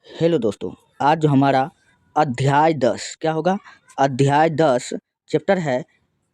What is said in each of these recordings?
Hello दोस्तों, आज जो हमारा अध्याय 10 क्या होगा? अध्याय 10 चैप्टर है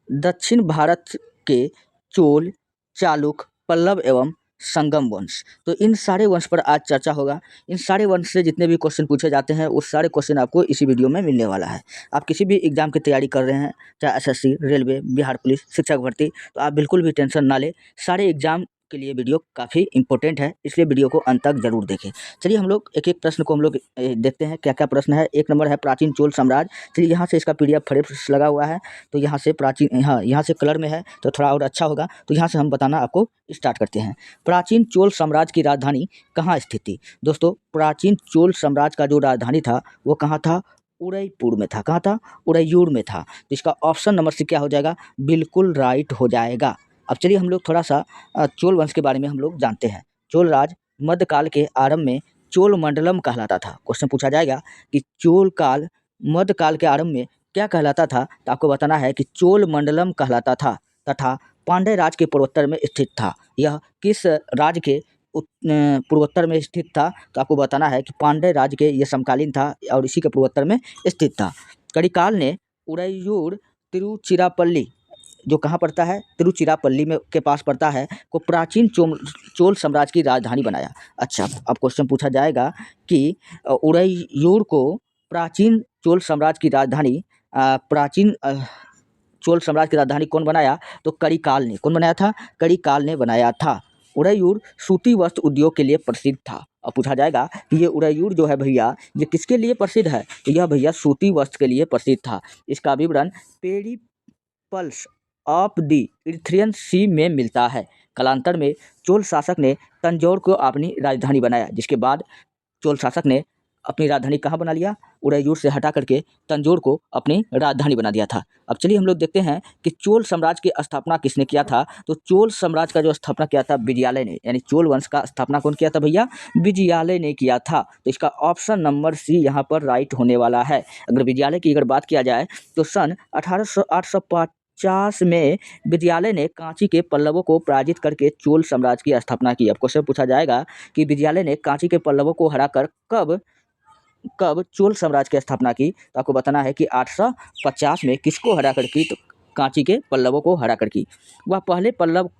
दक्षिण भारत के चोल, चालुक, पल्लव एवं संगम वंश। तो इन सारे वंश पर आज चर्चा होगा। इन सारे वंश से जितने भी क्वेश्चन पूछे जाते हैं, वो सारे क्वेश्चन आपको इसी वीडियो में मिलने वाला है। आप किसी भी एग्जाम की तैयारी कर रहे हैं, चाहे एसएससी, रेलवे, बिहार पुलिस, शिक्षक भर्ती, तो आप बिल्कुल भी टेंशन ना लें। सारे एग्जाम के लिए वीडियो काफ़ी इंपॉर्टेंट है, इसलिए वीडियो को अंत तक जरूर देखें। चलिए हम लोग एक एक प्रश्न को हम लोग देखते हैं क्या क्या प्रश्न है। एक नंबर है प्राचीन चोल साम्राज्य। चलिए यहाँ से इसका पीडीएफ फ्रेश लगा हुआ है, तो यहाँ से प्राचीन, यहाँ से कलर में है तो थोड़ा और अच्छा होगा। तो यहाँ से हम बताना आपको स्टार्ट करते हैं। प्राचीन चोल साम्राज्य की राजधानी कहाँ स्थित थी? दोस्तों, प्राचीन चोल साम्राज्य का जो राजधानी था वो कहाँ था? उदयपुर में था। कहाँ था? उदयपुर में था। तो इसका ऑप्शन नंबर सी क्या हो जाएगा? बिल्कुल राइट हो जाएगा। अब चलिए हम लोग थोड़ा सा चोल वंश के बारे में हम लोग जानते हैं। चोल राज मध्यकाल के आरंभ में चोल मंडलम कहलाता था। क्वेश्चन पूछा जाएगा कि चोल काल मध्यकाल के आरंभ में क्या कहलाता था, तो आपको बताना है कि चोल मंडलम कहलाता था तथा पांड्य राज के पूर्वोत्तर में स्थित था। यह किस राज के पूर्वोत्तर में स्थित था? तो आपको बताना है कि पांड्य राज के ये समकालीन था और इसी के पूर्वोत्तर में स्थित था। करिकाल ने उदयपुर तिरुचिरापल्ली, जो कहाँ पड़ता है? तिरुचिरापल्ली में के पास पड़ता है, को प्राचीन चोल साम्राज्य की राजधानी बनाया। अच्छा, अब क्वेश्चन पूछा जाएगा कि उदयपुर को प्राचीन चोल साम्राज्य की राजधानी चोल साम्राज्य की राजधानी कौन बनाया? तो करिकाल ने। कौन बनाया था? करिकाल ने बनाया था। उदयपुर सूती वस्त्र उद्योग के लिए प्रसिद्ध था। अब पूछा जाएगा कि ये उदयपुर जो है भैया, ये किसके लिए प्रसिद्ध है? तो यह भैया सूती वस्त्र के लिए प्रसिद्ध था। इसका विवरण पेरिप्लस ऑफ द इरीथ्रियन सी में मिलता है। कालांतर में चोल शासक ने तंजौर को अपनी राजधानी बनाया, जिसके बाद चोल शासक ने अपनी राजधानी कहाँ बना लिया? उदयपुर से हटा करके तंजौर को अपनी राजधानी बना दिया था। अब चलिए हम लोग देखते हैं कि चोल साम्राज्य की स्थापना किसने किया था। तो चोल साम्राज्य का जो स्थापना किया था विजयालय ने, यानी चोल वंश का स्थापना कौन किया था भैया? विजयालय ने किया था। तो इसका ऑप्शन नंबर सी यहाँ पर राइट होने वाला है। अगर विजयालय की अगर बात किया जाए तो सन 850 में विजयालय ने कांची के पल्लवों को पराजित करके चोल साम्राज्य की स्थापना की। अब क्वेश्चन पूछा जाएगा कि विजयालय ने कांची के पल्लवों को हराकर कब चोल साम्राज्य की स्थापना की? तो आपको बताना है कि 850 में किसको हरा कर की? तो कांची के पल्लवों को हरा कर की। वह पहले पल्लव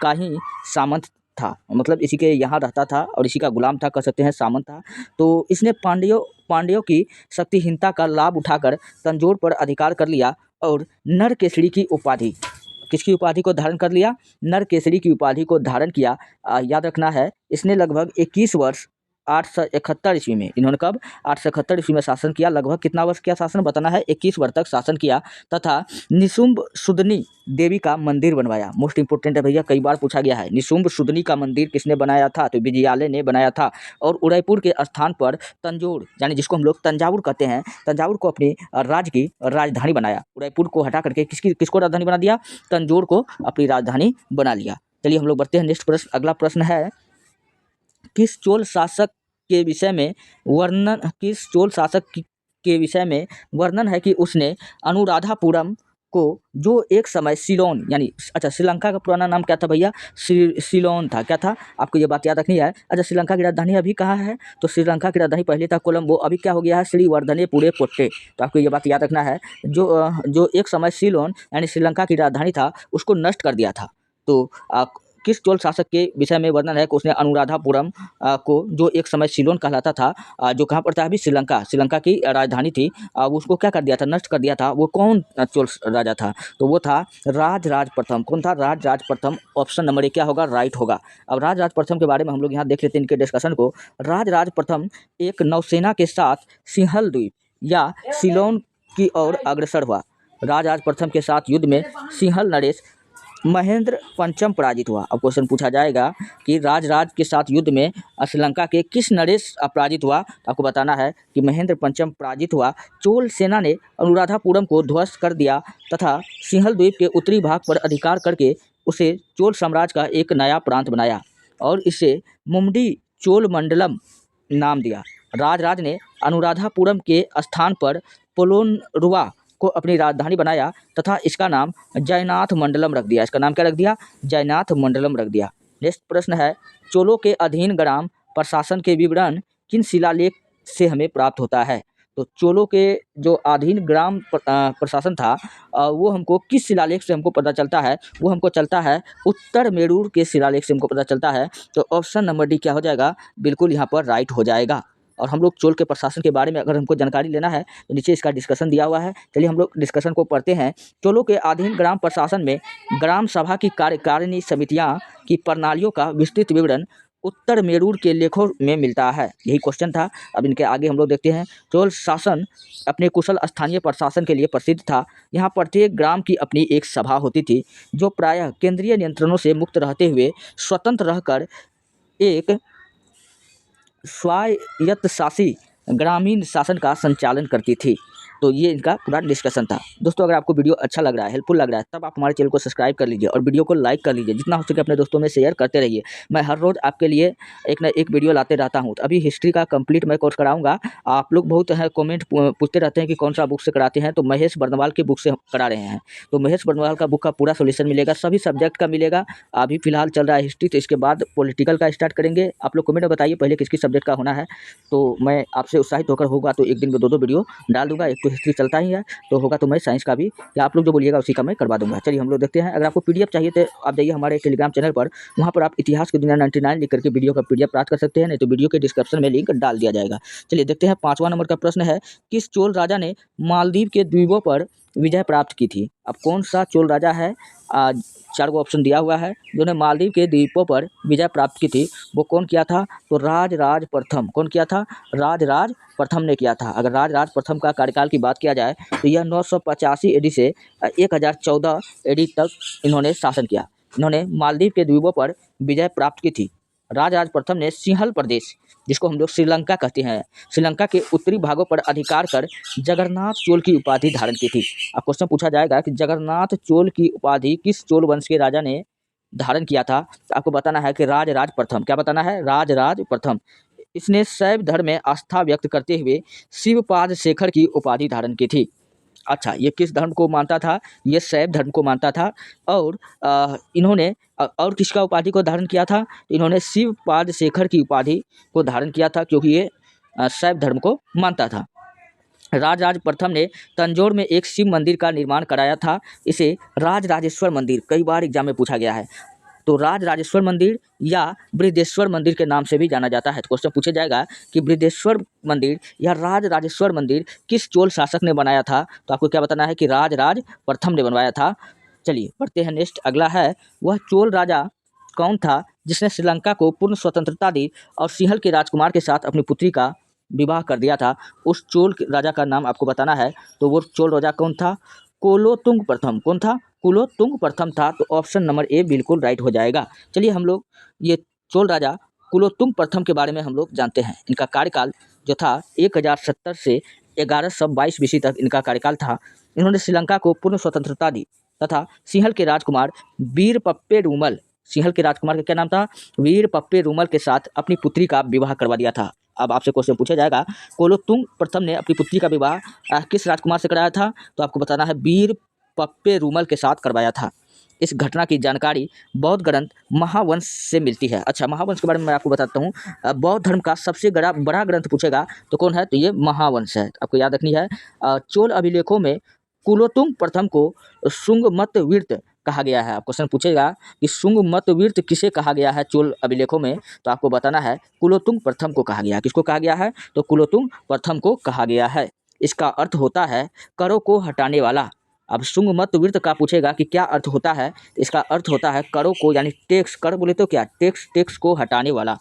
का ही सामंत था, मतलब इसी के यहाँ रहता था और इसी का गुलाम था, कह सकते हैं सामंत था। तो इसने पांड्यों की शक्तिहीनता का लाभ उठाकर तंजौर पर अधिकार कर लिया और नरकेसरी की उपाधि, किसकी उपाधि को धारण कर लिया? नरकेसरी की उपाधि को धारण किया। याद रखना है, इसने लगभग 21 वर्ष 871 ईस्वी में, इन्होंने कब? 871 ईस्वी में शासन किया। लगभग कितना वर्ष किया शासन? बताना है, 21 वर्ष तक शासन किया तथा निशुंभ सुदनी देवी का मंदिर बनवाया। मोस्ट इंपोर्टेंट है भैया, कई बार पूछा गया है। निशुंभ सुदनी का मंदिर किसने बनाया था? तो विजयालय ने बनाया था। और उदयपुर के स्थान पर तंजौर, यानी जिसको हम लोग तंजावुर कहते हैं, तंजावुर को अपनी राज्य की राजधानी बनाया। उदयपुर को हटा करके किसको राजधानी बना दिया? तंजौर को अपनी राजधानी बना लिया। चलिए हम लोग बढ़ते हैं नेक्स्ट प्रश्न। अगला प्रश्न है, किस चोल शासक के विषय में वर्णन है कि उसने अनुराधापुरम को, जो एक समय सिलोन, यानी अच्छा श्रीलंका का पुराना नाम क्या था भैया? सिलोन था। क्या था? आपको ये बात याद रखनी है। अच्छा, श्रीलंका की राजधानी अभी कहाँ है? तो श्रीलंका की राजधानी पहले था कोलंबो, अभी क्या हो गया है? श्रीवर्धनेपुरे पोट्टे। तो आपको ये बात याद रखना है, जो एक समय सिलोन यानी श्रीलंका की राजधानी था, उसको नष्ट कर दिया था। तो किस चोल शासक के विषय में वर्णन है कि उसने अनुराधापुरम को, जो एक समय सिलोन कहलाता था, जो कहाँ पर था? अभी श्रीलंका की राजधानी थी, उसको क्या कर दिया था? नष्ट कर दिया था। वो कौन चोल राजा था? तो वो था राजराज प्रथम। कौन था? राजराज प्रथम। ऑप्शन नंबर ए क्या होगा? राइट होगा। अब राजराज प्रथम के बारे में हम लोग यहाँ देख लेते हैं इनके डिस्कशन को। राजराज प्रथम एक नौसेना के साथ सिंहल द्वीप या सिलोन की ओर अग्रसर हुआ। राजराज प्रथम के साथ युद्ध में सिंहल नरेश महेंद्र पंचम पराजित हुआ। अब क्वेश्चन पूछा जाएगा कि राजराज के साथ युद्ध में श्रीलंका के किस नरेश पराजित हुआ? आपको बताना है कि महेंद्र पंचम पराजित हुआ। चोल सेना ने अनुराधापुरम को ध्वस्त कर दिया तथा सिंहल द्वीप के उत्तरी भाग पर अधिकार करके उसे चोल साम्राज्य का एक नया प्रांत बनाया और इसे मुमडी चोल मंडलम नाम दिया। राजराज ने अनुराधापुरम के स्थान पर पोलोनरुवा को अपनी राजधानी बनाया तथा इसका नाम जयनाथ मंडलम रख दिया। इसका नाम क्या रख दिया? जयनाथ मंडलम रख दिया। नेक्स्ट प्रश्न है, चोलों के अधीन ग्राम प्रशासन के विवरण किन शिलालेख से हमें प्राप्त होता है। तो चोलों के जो अधीन ग्राम प्रशासन था वो हमको किस शिलालेख से हमको पता चलता है? वो हमको चलता है उत्तर मेरूर के शिलालेख से हमको पता चलता है। तो ऑप्शन नंबर डी क्या हो जाएगा? बिल्कुल यहाँ पर राइट हो जाएगा। और हम लोग चोल के प्रशासन के बारे में अगर हमको जानकारी लेना है तो नीचे इसका डिस्कशन दिया हुआ है। चलिए हम लोग डिस्कशन को पढ़ते हैं। चोलों के अधीन ग्राम प्रशासन में ग्राम सभा की कार्यकारिणी समितियाँ की प्रणालियों का विस्तृत विवरण उत्तर मेरूर के लेखों में मिलता है। यही क्वेश्चन था। अब इनके आगे हम लोग देखते हैं। चोल शासन अपने कुशल स्थानीय प्रशासन के लिए प्रसिद्ध था। यहाँ प्रत्येक ग्राम की अपनी एक सभा होती थी जो प्रायः केंद्रीय नियंत्रणों से मुक्त रहते हुए स्वतंत्र रहकर एक स्वायत्तशासी ग्रामीण शासन का संचालन करती थी। तो ये इनका पूरा डिस्कशन था। दोस्तों अगर आपको वीडियो अच्छा लग रहा है, हेल्पफुल लग रहा है, तब आप हमारे चैनल को सब्सक्राइब कर लीजिए और वीडियो को लाइक कर लीजिए। जितना हो सके अपने दोस्तों में शेयर करते रहिए। मैं हर रोज़ आपके लिए एक ना एक वीडियो लाते रहता हूँ। तो अभी हिस्ट्री का कंप्लीट मैं कोर्स कराऊंगा। आप लोग बहुत है कमेंट पूछते रहते हैं कि कौन सा बुक से कराते हैं, तो महेश बर्नवाल की बुक से करा रहे हैं। तो महेश बर्नवाल का बुक का पूरा सोल्यूशन मिलेगा, सभी सब्जेक्ट का मिलेगा। अभी फिलहाल चल रहा है हिस्ट्री, तो इसके बाद पॉलिटिकल का स्टार्ट करेंगे। आप लोग कमेंट में बताइए पहले किस किस सब्जेक्ट का होना है, तो मैं आपसे उत्साहित होकर होगा तो एक दिन में 2-2 वीडियो डाल दूंगा। एक तो हिस्ट्री चलता ही है, तो होगा तो मैं साइंस का भी, या आप लोग जो बोलिएगा उसी का मैं करवा दूंगा। चलिए हम लोग देखते हैं। अगर आपको पीडीएफ चाहिए तो आप जाइए हमारे टेलीग्राम चैनल पर, वहाँ पर आप इतिहास की दुनिया 99 लिख करके वीडियो का पीडीएफ प्राप्त कर सकते हैं, नहीं तो वीडियो के डिस्क्रिप्शन में लिंक डाल दिया जाएगा। चलिए देखते हैं। 5वां नंबर का प्रश्न है, किस चोल राजा ने मालदीव के द्वीपों पर विजय प्राप्त की थी? अब कौन सा चोल राजा है? 4 गो ऑप्शन दिया हुआ है। जिन्होंने मालदीव के द्वीपों पर विजय प्राप्त की थी वो कौन किया था? तो राजराज प्रथम। कौन किया था? राजराज प्रथम ने किया था। अगर राजराज प्रथम का कार्यकाल की बात किया जाए तो यह 985 एडी से 1014 एडी तक इन्होंने शासन किया। इन्होंने मालदीव के द्वीपों पर विजय प्राप्त की थी। राजराज प्रथम ने सिंहल प्रदेश, जिसको हम लोग श्रीलंका कहते हैं, श्रीलंका के उत्तरी भागों पर अधिकार कर जगन्नाथ चोल की उपाधि धारण की थी। अब क्वेश्चन पूछा जाएगा कि जगन्नाथ चोल की उपाधि किस चोल वंश के राजा ने धारण किया था? तो आपको बताना है कि राजराज प्रथम। क्या बताना है? राजराज प्रथम। इसने शैव धर्म में आस्था व्यक्त करते हुए शिवपाद शेखर की उपाधि धारण की थी। अच्छा, ये किस धर्म को मानता था? ये शैव धर्म को मानता था। और इन्होंने और किसका उपाधि को धारण किया था? इन्होंने शिवपाद शेखर की उपाधि को धारण किया था, क्योंकि ये शैव धर्म को मानता था। राजराज प्रथम ने तंजौर में एक शिव मंदिर का निर्माण कराया था। इसे राजराजेश्वर मंदिर कई बार एग्जाम में पूछा गया है। तो राजराजेश्वर मंदिर या बृहदेश्वर मंदिर के नाम से भी जाना जाता है। तो क्वेश्चन पूछा जाएगा कि बृहदेश्वर मंदिर या राजराजेश्वर मंदिर किस चोल शासक ने बनाया था? तो आपको क्या बताना है कि राजराज प्रथम ने बनवाया था। चलिए पढ़ते हैं नेक्स्ट। अगला है, वह चोल राजा कौन था जिसने श्रीलंका को पूर्ण स्वतंत्रता दी और सिंहल के राजकुमार के साथ अपनी पुत्री का विवाह कर दिया था? उस चोल राजा का नाम आपको बताना है। तो वो चोल राजा कौन था? कुलोत्तुंग प्रथम। कौन था? कुलोत्तुंग प्रथम था। तो ऑप्शन नंबर ए बिल्कुल राइट हो जाएगा। चलिए हम लोग ये चोल राजा कुलोत्तुंग प्रथम के बारे में हम लोग जानते हैं। इनका कार्यकाल जो था 1070 से 1122 BC तक इनका कार्यकाल था। इन्होंने श्रीलंका को पूर्ण स्वतंत्रता दी तथा सिंहल के राजकुमार वीरपप्पे रूमल, सिंहल के राजकुमार का क्या नाम था? वीरपप्पे रूमल के साथ अपनी पुत्री का विवाह करवा दिया था। अब आपसे क्वेश्चन पूछा जाएगा, कुलोत्तुंग प्रथम ने अपनी पुत्री का विवाह किस राजकुमार से कराया था? तो आपको बताना है वीरपप्पे रूमल के साथ करवाया था। इस घटना की जानकारी बौद्ध ग्रंथ महावंश से मिलती है। अच्छा, महावंश के बारे में मैं आपको बताता हूँ। बौद्ध धर्म का सबसे बड़ा ग्रंथ पूछेगा तो कौन है? तो ये महावंश है। आपको याद रखनी है। चोल अभिलेखों में कुलोत्तुंग प्रथम को सुंगमतवीर्त कहा गया है। क्वेश्चन पूछेगा कि सुंगमतवीर्त किसे कहा गया है चोल अभिलेखों में? तो आपको बताना है कुलोत्तुंग प्रथम को कहा गया है। किसको कहा गया है? तो कुलोत्तुंग प्रथम को कहा गया है। इसका अर्थ होता है करों को हटाने वाला। अब सुंगमतवीर्त का पूछेगा कि क्या अर्थ होता है? इसका अर्थ होता है करों को, यानी टैक्स, कर बोले तो क्या? टैक्स को हटाने वाला।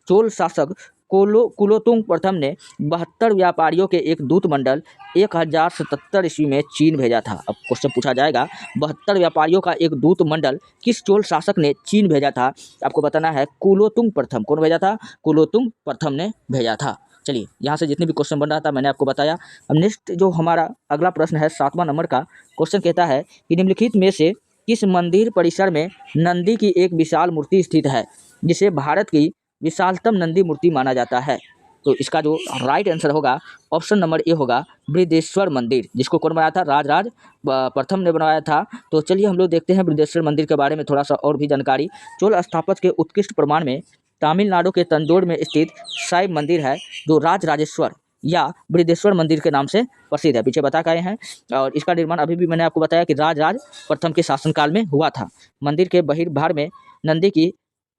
चोल शासक कुलोत्तुंग प्रथम ने 72 व्यापारियों के एक दूत मंडल 1077 ईस्वी में चीन भेजा था। अब क्वेश्चन पूछा जाएगा 72 व्यापारियों का एक दूत मंडल किस चोल शासक ने चीन भेजा था? आपको बताना है कुलोत्तुंग प्रथम। कौन भेजा था? कुलोत्तुंग प्रथम ने भेजा था। चलिए यहाँ से जितने भी क्वेश्चन बन रहा था मैंने आपको बताया। अब नेक्स्ट जो हमारा अगला प्रश्न है 7वां नंबर का क्वेश्चन कहता है कि निम्नलिखित में से किस मंदिर परिसर में नंदी की एक विशाल मूर्ति स्थित है जिसे भारत की विशालतम नंदी मूर्ति माना जाता है? तो इसका जो राइट आंसर होगा ऑप्शन नंबर ए होगा बृहदेश्वर मंदिर, जिसको कौन बनाया था? राजराज प्रथम ने बनवाया था। तो चलिए हम लोग देखते हैं बृहदेश्वर मंदिर के बारे में थोड़ा सा और भी जानकारी। चोल स्थापत्य के उत्कृष्ट प्रमाण में तमिलनाडु के तंजौर में स्थित शैव मंदिर है जो राजराजेश्वर या बृहदेश्वर मंदिर के नाम से प्रसिद्ध है, पीछे बता के आए हैं। और इसका निर्माण अभी भी मैंने आपको बताया कि राजराज प्रथम के शासनकाल में हुआ था। मंदिर के बहिर्भाग में नंदी की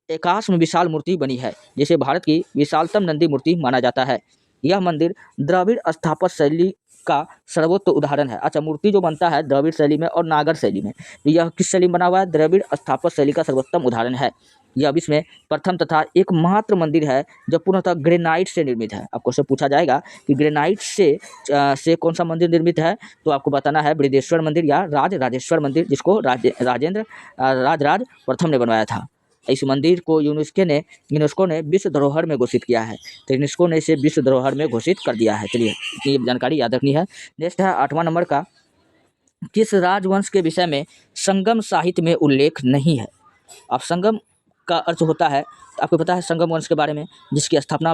एकाश्म विशाल मूर्ति बनी है, जिसे भारत की विशालतम नंदी मूर्ति माना जाता है। यह मंदिर द्रविड़ स्थापत्य शैली का सर्वोत्तम उदाहरण है। अच्छा, मूर्ति जो बनता है द्रविड़ शैली में और नागर शैली में, तो यह किस शैली में बना हुआ है? द्रविड़ स्थापत्य शैली का सर्वोत्तम उदाहरण है। यह विश्व में प्रथम तथा एकमात्र मंदिर है जो पूर्णतः ग्रेनाइट से निर्मित है। आपको से पूछा जाएगा कि ग्रेनाइट से कौन सा मंदिर निर्मित है, तो आपको बताना है बृहदेश्वर मंदिर या राजराजेश्वर मंदिर, जिसको राजराज प्रथम ने बनवाया था। इस मंदिर को यूनेस्को ने विश्व धरोहर में घोषित किया है, तो यूनेस्को ने इसे विश्व धरोहर में घोषित कर दिया है। चलिए, ये जानकारी याद रखनी है। नेक्स्ट है 8वां नंबर का, किस राजवंश के विषय में संगम साहित्य में उल्लेख नहीं है? अब संगम का अर्थ होता है, आपको पता है संगम वंश के बारे में, जिसकी स्थापना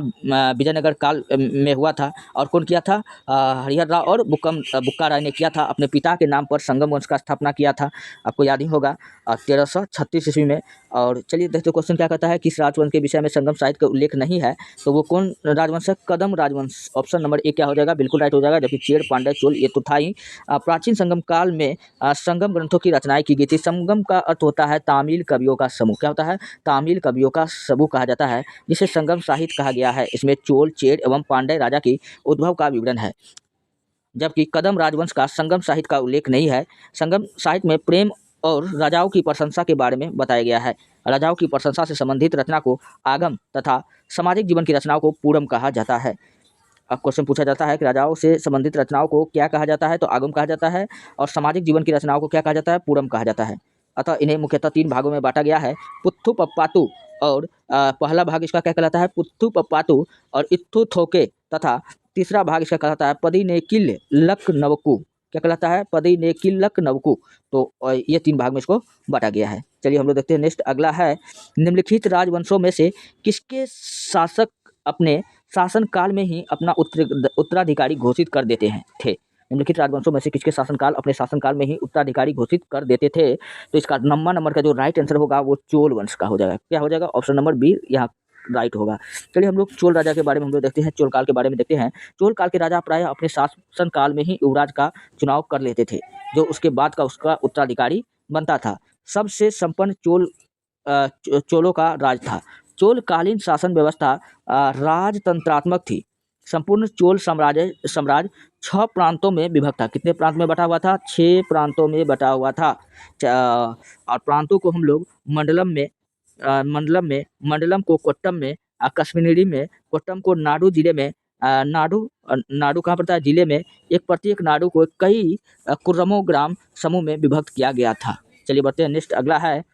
विजयनगर काल में हुआ था। और कौन किया था? हरिहर राव और बुक्का राय ने किया था। अपने पिता के नाम पर संगम वंश का स्थापना किया था, आपको याद ही होगा, 1336 ईस्वी में। और चलिए देखते क्वेश्चन क्या कहता है, किस राजवंश के विषय में संगम साहित्य का उल्लेख नहीं है, तो वो कौन राजवंश है? कदम राजवंश। ऑप्शन नंबर ए क्या हो जाएगा? बिल्कुल राइट हो जाएगा। जबकि चेर, पांड्य, चोल ये तो था ही। प्राचीन संगम काल में संगम ग्रंथों की रचनाएं की गई थी। संगम का अर्थ होता है तामिल कवियों का समूह। क्या होता है? तामिल कवियों का समूह कहा जाता है, जिसे संगम साहित्य कहा गया है। इसमें चोल, चेर एवं पांड्य राजा की उद्भव का विवरण है, जबकि कदम राजवंश का संगम साहित्य का उल्लेख नहीं है। संगम साहित्य में प्रेम और राजाओं की प्रशंसा के बारे में बताया गया है। राजाओं की प्रशंसा से संबंधित रचना को आगम तथा सामाजिक जीवन की रचनाओं को पूरम कहा जाता है। अब क्वेश्चन पूछा जाता है कि राजाओं से संबंधित रचनाओं को क्या कहा जाता है, तो आगम कहा जाता है। और सामाजिक जीवन की रचनाओं को क्या कहा जाता है? पूरम कहा जाता है। अतः इन्हें मुख्यतः 3 भागों में बांटा गया है, पुत्थु पप्पातु। और पहला भाग इसका क्या कहलाता है? पुत्थु पप्पातु और इत्थु थोके। तथा तीसरा भाग इसका कहलाता है पदिनेकिल लक नवकु। क्या कहलाता है? पदिनेकिल लक नवकु। तो ये 3 भाग में इसको बांटा गया है। चलिए हम लोग देखते हैं नेक्स्ट। अगला है, निम्नलिखित राजवंशों में से किसके शासक अपने शासनकाल में ही अपना उत्तराधिकारी घोषित कर देते थे? निम्नलिखित राजवंशों में से किसके शासनकाल अपने शासनकाल में ही उत्तराधिकारी घोषित कर देते थे? तो इसका नंबर का जो राइट आंसर होगा वो चोल वंश का हो जाएगा। क्या हो जाएगा? ऑप्शन नंबर बी यहाँ राइट होगा। चलिए हम लोग चोल राजा के बारे में हम लोग देखते हैं, चोल काल के बारे में देखते हैं। चोल काल के राजा प्रायः अपने शासन काल में ही युवराज का चुनाव कर लेते थे, जो उसके बाद का उसका उत्तराधिकारी बनता था। सबसे संपन्न चोलों का राज था। चोलकालीन शासन व्यवस्था राजतंत्रात्मक थी। संपूर्ण चोल साम्राज्य 6 प्रांतों में विभक्त था। कितने प्रांत में बटा हुआ था? 6 प्रांतों में बटा हुआ था। और प्रांतों को हम लोग मंडलम को कोट्टम में, कश्मीरी में, कोट्टम को नाडु जिले में, नाडु कहाँ पड़ता है? जिले में। एक प्रत्येक नाडु को कई कुर्रमों ग्राम समूह में विभक्त किया गया था। चलिए बढ़ते हैं नेक्स्ट। अगला है,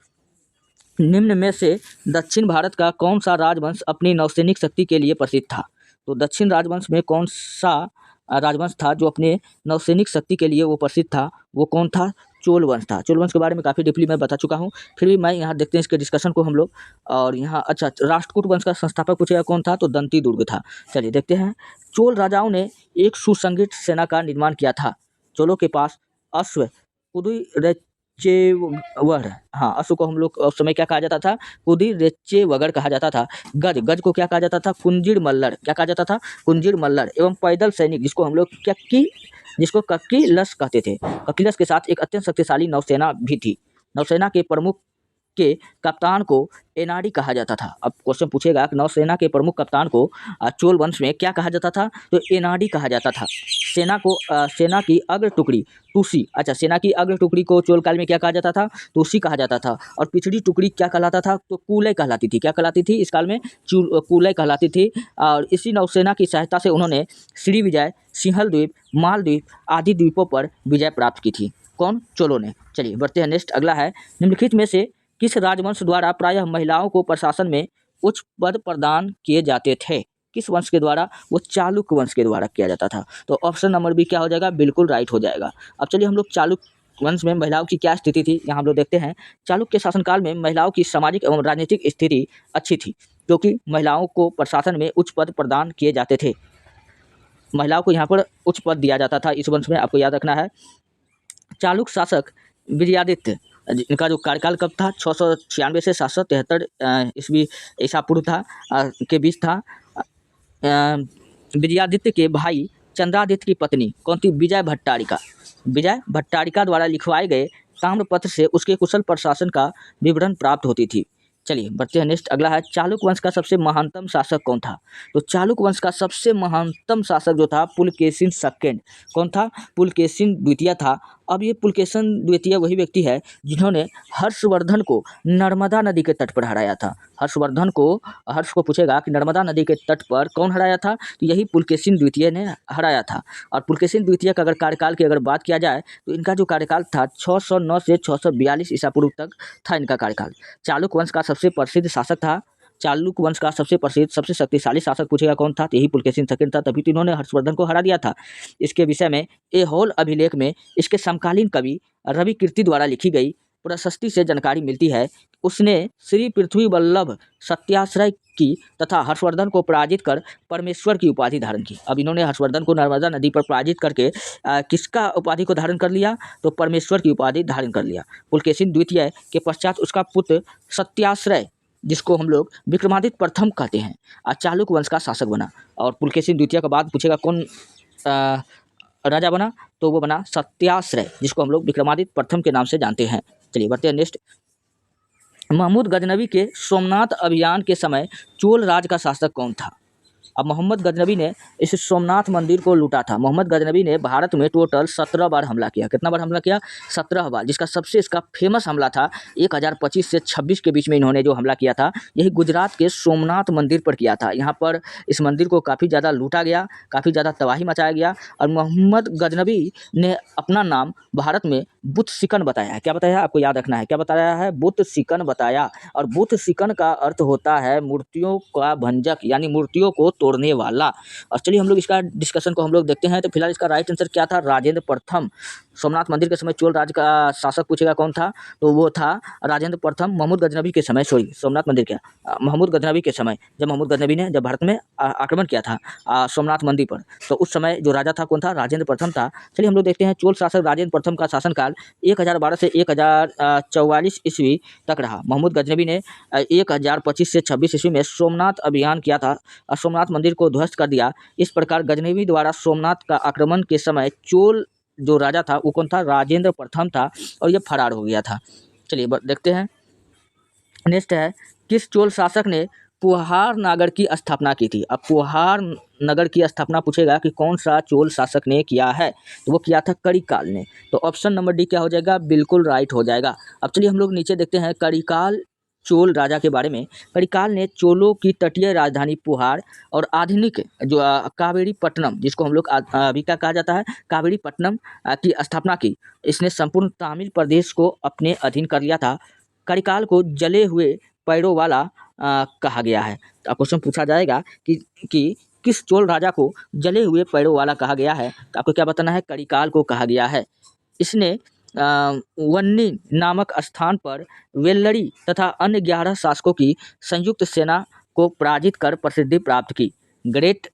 निम्न में से दक्षिण भारत का कौन सा राजवंश अपनी नौसैनिक शक्ति के लिए प्रसिद्ध था? तो दक्षिण राजवंश में कौन सा राजवंश था जो अपने नौसैनिक शक्ति के लिए वो प्रसिद्ध था? वो कौन था? चोल वंश था। चोल वंश के बारे में काफ़ी डीपली मैं बता चुका हूँ, फिर भी मैं यहाँ देखते हैं इसके डिस्कशन को हम लोग। और यहाँ अच्छा, राष्ट्रकूट वंश का संस्थापक पूछेगा कौन था, तो दंती दुर्ग था। चलिए देखते हैं। चोल राजाओं ने एक सुसंगठित सेना का निर्माण किया था। चोलों के पास अश्व, कुदिरेच्चेवगढ़, हाँ अश्व को हम लोग उस समय क्या कहा जाता था? कुदिरेच्चेवगढ़ कहा जाता था। गज को क्या कहा जाता था? कुंजिर मल्लड़। क्या कहा जाता था? कुंजिर मल्लड़। एवं पैदल सैनिक, जिसको हम लोग कक्कीलस कहते थे। कक्कीलस के साथ एक अत्यंत शक्तिशाली नौसेना भी थी। नौसेना के प्रमुख के कप्तान को एनाडी कहा जाता था। अब क्वेश्चन पूछेगा कि नौसेना के प्रमुख कप्तान को चोल वंश में क्या कहा जाता था? तो एनाडी कहा जाता था। सेना की अग्र टुकड़ी तुसी, अच्छा सेना की अग्र टुकड़ी को चोल काल में क्या कहा जाता था? तुसी कहा जाता था। और पिछड़ी टुकड़ी क्या कहलाता था? तो कूलय कहलाती थी। क्या कहलाती थी इस काल में? कूलय कहलाती थी। और इसी नौसेना की सहायता से उन्होंने श्रीविजय, सिंहल द्वीप, मालद्वीप आदि द्वीपों पर विजय प्राप्त की थी। कौन? चोलों ने। चलिए बढ़ते हैं नेक्स्ट। अगला है, निम्नलिखित में से किस राजवंश द्वारा प्रायः महिलाओं को प्रशासन में उच्च पद प्रदान किए जाते थे? किस वंश के द्वारा? वो चालुक्य वंश के द्वारा किया जाता था। तो ऑप्शन नंबर बी क्या हो जाएगा? बिल्कुल राइट हो जाएगा। अब चलिए हम लोग चालुक्य वंश में महिलाओं की क्या स्थिति थी यहाँ हम लोग देखते हैं। चालुक्य के शासनकाल में महिलाओं की सामाजिक एवं राजनीतिक स्थिति अच्छी थी, क्योंकि महिलाओं को प्रशासन में उच्च पद प्रदान किए जाते थे। महिलाओं को यहाँ पर उच्च पद दिया जाता था इस वंश में, आपको याद रखना है। चालुक्य शासक विजयादित्य, इनका जो कार्यकाल कब था? 696 से 773 ईस्वी ईसा पूर्व था के बीच था। विजयादित्य के भाई चंद्रादित्य की पत्नी कौन थी? विजय भट्टारिका। विजय भट्टारिका द्वारा लिखवाए गए ताम्रपत्र से उसके कुशल प्रशासन का विवरण प्राप्त होती थी। चलिए बढ़ते हैं नेक्स्ट। अगला है चालुक्य वंश का सबसे महानतम शासक कौन था? तो चालुक्य वंश का सबसे महानतम शासक जो था पुलकेशिन सेकंड। कौन था? पुलकेशिन द्वितीय था। अब ये पुलकेशिन द्वितीय वही व्यक्ति है जिन्होंने हर्षवर्धन को नर्मदा नदी के तट पर हराया था। हर्ष को पूछेगा कि नर्मदा नदी के तट पर कौन हराया था, तो यही पुलकेशिन द्वितीय ने हराया था। और पुलकेशिन द्वितीय का अगर कार्यकाल की अगर बात किया जाए तो इनका जो कार्यकाल था 609 से 642 ईसा पूर्व तक था इनका कार्यकाल। चालुक्य वंश का सबसे प्रसिद्ध शासक था। चालुक्य वंश का सबसे प्रसिद्ध सबसे शक्तिशाली शासक पूछेगा कौन था, तो यही पुलकेशिन सेकंड था। तभी तो इन्होंने हर्षवर्धन को हरा दिया था। इसके विषय में ऐहोल अभिलेख में इसके समकालीन कवि रवि कीर्ति द्वारा लिखी गई प्रशस्ति से जानकारी मिलती है। उसने श्री पृथ्वी वल्लभ सत्याश्रय की तथा हर्षवर्धन को पराजित कर परमेश्वर की उपाधि धारण की। अब इन्होंने हर्षवर्धन को नर्मदा नदी पर पराजित करके किसका उपाधि को धारण कर लिया, तो परमेश्वर की उपाधि धारण कर लिया। पुलकेशिन द्वितीय के पश्चात उसका पुत्र सत्याश्रय, जिसको हम लोग विक्रमादित्य प्रथम कहते हैं, चालुक्य वंश का शासक बना। और पुलकेशिन द्वितीय के बाद पूछेगा कौन राजा बना, तो वो बना सत्याश्रय, जिसको हम लोग विक्रमादित्य प्रथम के नाम से जानते हैं। चलिए बढ़ते हैं नेक्स्ट। महमूद गजनवी के सोमनाथ अभियान के समय चोल राज का शासक कौन था? अब मोहम्मद गजनवी ने इस सोमनाथ मंदिर को लूटा था। मोहम्मद गजनवी ने भारत में टोटल 17 बार हमला किया। कितना बार हमला किया? 17 बार। जिसका सबसे इसका फेमस हमला था 1025 से 26 के बीच में इन्होंने जो हमला किया था, यही गुजरात के सोमनाथ मंदिर पर किया था। यहाँ पर इस मंदिर को काफ़ी ज़्यादा लूटा गया, काफ़ी ज़्यादा तबाही मचाया गया। और मोहम्मद गजनवी ने अपना नाम भारत में बुत सिकन बताया है। क्या बताया? आपको याद रखना है। क्या बताया है? बुत सिकन बताया। और बुत सिकन का अर्थ होता है मूर्तियों का भंजक, यानी मूर्तियों को तोड़ने वाला। और चलिए हम लोग इसका डिस्कशन को हम लोग देखते हैं। तो फिलहाल इसका राइट आंसर क्या था? राजेंद्र प्रथम। सोमनाथ मंदिर के समय चोल राज का शासक पूछेगा कौन था, तो वो था राजेंद्र प्रथम। महमूद गजनवी के समय, सॉरी सोमनाथ मंदिर क्या, महमूद गजनवी के समय, जब महमूद गजनवी ने जब भारत में आक्रमण किया था सोमनाथ मंदिर पर, तो उस समय जो राजा था कौन था? राजेंद्र प्रथम था। चलिए हम लोग देखते हैं चोल शासक राजेंद्र प्रथम का शासनकाल 1012 से 1044 ईस्वी तक रहा। महमूद गजनवी ने 1025 से 26 ईस्वी में सोमनाथ अभियान किया था और सोमनाथ मंदिर को ध्वस्त कर दिया। इस प्रकार गजनवी द्वारा सोमनाथ का आक्रमण के समय चोल जो राजा था वो कौन था? राजेंद्र प्रथम था, और ये फरार हो गया था। चलिए देखते हैं नेक्स्ट है, किस चोल शासक ने पुहार नगर की स्थापना की थी? अब पुहार नगर की स्थापना पूछेगा कि कौन सा चोल शासक ने किया है, तो वो किया था करिकाल ने। तो ऑप्शन नंबर डी क्या हो जाएगा? बिल्कुल राइट हो जाएगा। अब चलिए हम लोग नीचे देखते हैं करिकाल चोल राजा के बारे में। करिकाल ने चोलों की तटीय राजधानी पुहार और आधुनिक जो कावेरीपट्टनम, जिसको हम लोग अभी क्या कहा जाता है, कावेरीपट्टनम की स्थापना की। इसने संपूर्ण तमिल प्रदेश को अपने अधीन कर लिया था। करिकाल को जले हुए पैरों वाला कहा गया है। तो क्वेश्चन पूछा जाएगा कि किस चोल राजा को जले हुए पैरों वाला कहा गया है, तो आपको क्या बताना है? करिकाल को कहा गया है। इसने वन्नी नामक स्थान पर वेल्लड़ी तथा अन्य 11 शासकों की संयुक्त सेना को पराजित कर प्रसिद्धि प्राप्त की। ग्रेट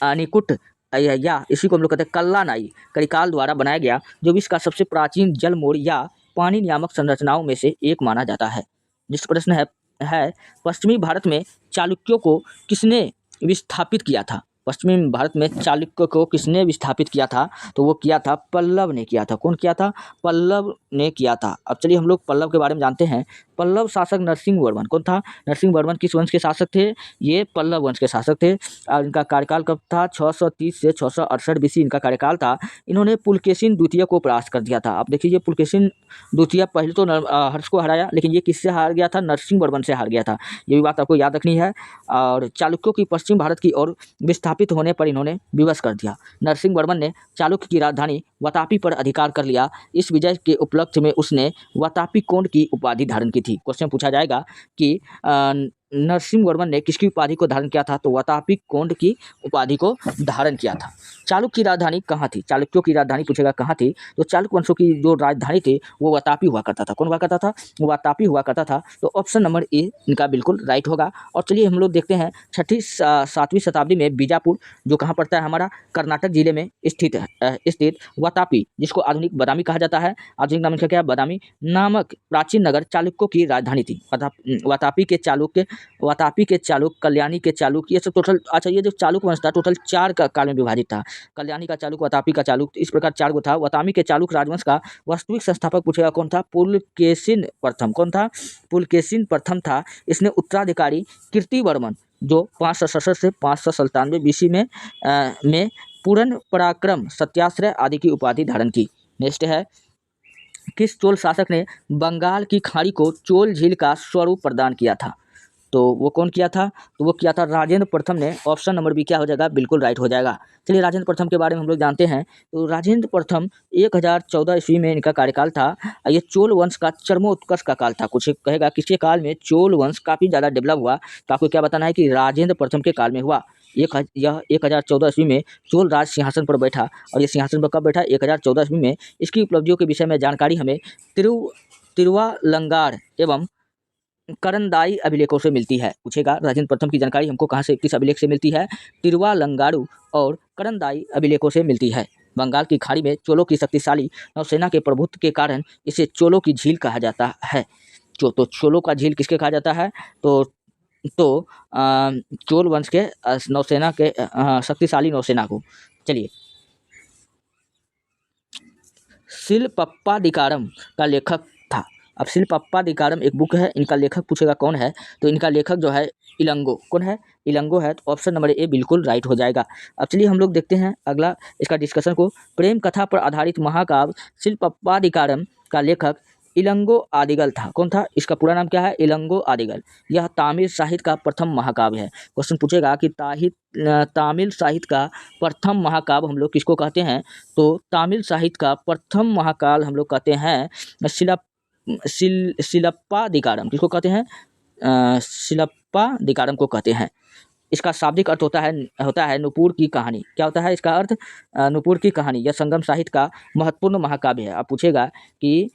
अनिकुट या इसी को हम लोग कहते हैं कल्लानाई, करिकाल द्वारा बनाया गया, जो विश्व का सबसे प्राचीन जल मोड़ या पानी नियामक संरचनाओं में से एक माना जाता है। जिस प्रश्न है पश्चिमी भारत में चालुक्यों को किसने विस्थापित किया था? पश्चिमी भारत में चालुक्य को किसने विस्थापित किया था, तो वो किया था पल्लव ने किया था। कौन किया था? पल्लव ने किया था। अब चलिए हम लोग पल्लव के बारे में जानते हैं। पल्लव शासक नरसिंह वर्मन कौन था? नरसिंह वर्मन किस वंश के शासक थे? ये पल्लव वंश के शासक थे। और इनका कार्यकाल कब था? 630 से 668 बीसी इनका कार्यकाल था। इन्होंने पुलकेशिन द्वितीय को परास्त कर दिया था। अब देखिए ये पुलकेशिन द्वितीय पहले तो हर्ष को हराया, लेकिन ये किससे हार गया था? नरसिंह वर्मन से हार गया था। ये भी बात आपको याद रखनी है। और चालुक्यों की पश्चिम भारत की ओर विस्थापित होने पर इन्होंने विवश कर दिया। नरसिंह वर्मन ने चालुक्य की राजधानी वातापी पर अधिकार कर लिया। इस विजय के उपलक्ष्य में उसने वातापी कोंड की उपाधि धारण की थी। क्वेश्चन पूछा जाएगा कि नरसिंह वर्मन ने किसकी उपाधि को धारण किया था, तो वातापी कोंड की उपाधि को धारण किया था। चालुक्य की राजधानी कहाँ थी? चालुक्यों की राजधानी पूछेगा कहाँ थी, तो चालुक्य वंशों की जो राजधानी थी वो वातापी हुआ करता था। कौन हुआ करता था? वातापी हुआ करता था। तो ऑप्शन नंबर ए इनका बिल्कुल राइट होगा। और चलिए हम लोग देखते हैं 6वीं 7वीं शताब्दी में बीजापुर जो कहाँ पड़ता है? हमारा कर्नाटक जिले में स्थित वातापी, जिसको आधुनिक बादामी कहा जाता है, आधुनिक नाम क्या है? बादामी नामक प्राचीन नगर चालुक्यों की राजधानी थी। वातापी के चालुक्य वातापी के चालुक, कल्याणी के चालुक, ये सब टोटल, अच्छा ये जो चालुक वंश था टोटल 4 का काल में विभाजित था। कल्याणी का चालुक, वातापी का चालुक, इस प्रकार 4 गो था। वातापी के चालुक राजवंश का वास्तविक संस्थापक पूछेगा कौन था? पुलकेशिन प्रथम। कौन था? पुलकेशिन प्रथम था। इसने उत्तराधिकारी कीर्तिवर्मन जो 567 से 597 बीसी में पूर्ण पराक्रम, सत्याश्रय आदि की उपाधि धारण की। नेक्स्ट है, किस चोल शासक ने बंगाल की खाड़ी को चोल झील का स्वरूप प्रदान किया था? तो वो कौन किया था? तो वो किया था राजेंद्र प्रथम ने। ऑप्शन नंबर बी क्या हो जाएगा? बिल्कुल राइट हो जाएगा। चलिए राजेंद्र प्रथम के बारे में हम लोग जानते हैं। तो राजेंद्र प्रथम 1014 ईस्वी में इनका कार्यकाल था। ये चोल वंश का चरमोत्कर्ष का काल था। कुछ कहेगा किसके काल में चोल वंश काफ़ी ज़्यादा डेवलप हुआ, तो आपको क्या बताना है कि राजेंद्र प्रथम के काल में हुआ। यह 1014 ईस्वी में चोल राज सिंहासन पर बैठा, और ये सिंहासन पर कब बैठा? 1014 ईस्वी में। इसकी उपलब्धियों के विषय में जानकारी हमें तिरुवालंगार एवं करंदाई अभिलेखों से मिलती है। पूछेगा राजेंद्र प्रथम की जानकारी हमको कहाँ से, किस अभिलेख से मिलती है? तिरुवालंगारू और करंदाई अभिलेखों से मिलती है। बंगाल की खाड़ी में चोलों की शक्तिशाली नौसेना के प्रभुत्व के कारण इसे चोलों की झील कहा जाता है। तो चोलों का झील किसके कहा जाता है? तो चोल वंश के नौसेना के शक्तिशाली नौसेना को। चलिए, शिल्पप्पादिकारम का लेखक था। अब शिल्पप्पादिकारम एक बुक है, इनका लेखक पूछेगा कौन है? तो इनका लेखक जो है इलंगो। कौन है? इलंगो है। तो ऑप्शन नंबर ए बिल्कुल राइट हो जाएगा। अब चलिए हम लोग देखते हैं अगला इसका डिस्कशन को। प्रेम कथा पर आधारित महाकाव्य शिल्पप्पादिकारम का लेखक इलंगो आदिगल था। कौन था? इसका पूरा नाम क्या है? इलंगो आदिगल। यह तमिल साहित्य का प्रथम महाकाव्य है। क्वेश्चन पूछेगा कि तमिल साहित्य का प्रथम महाकाव्य हम लोग किसको कहते हैं? तो तमिल साहित्य का प्रथम महाकाल हम लोग कहते हैं शिलप्पादिकारम। किसको कहते हैं? शिलप्पादिकारम को कहते हैं। इसका शाब्दिक अर्थ होता है नुपुर की कहानी। क्या होता है इसका अर्थ? नुपुर की कहानी। यह संगम साहित्य का महत्वपूर्ण महाकाव्य है। अब पूछेगा कि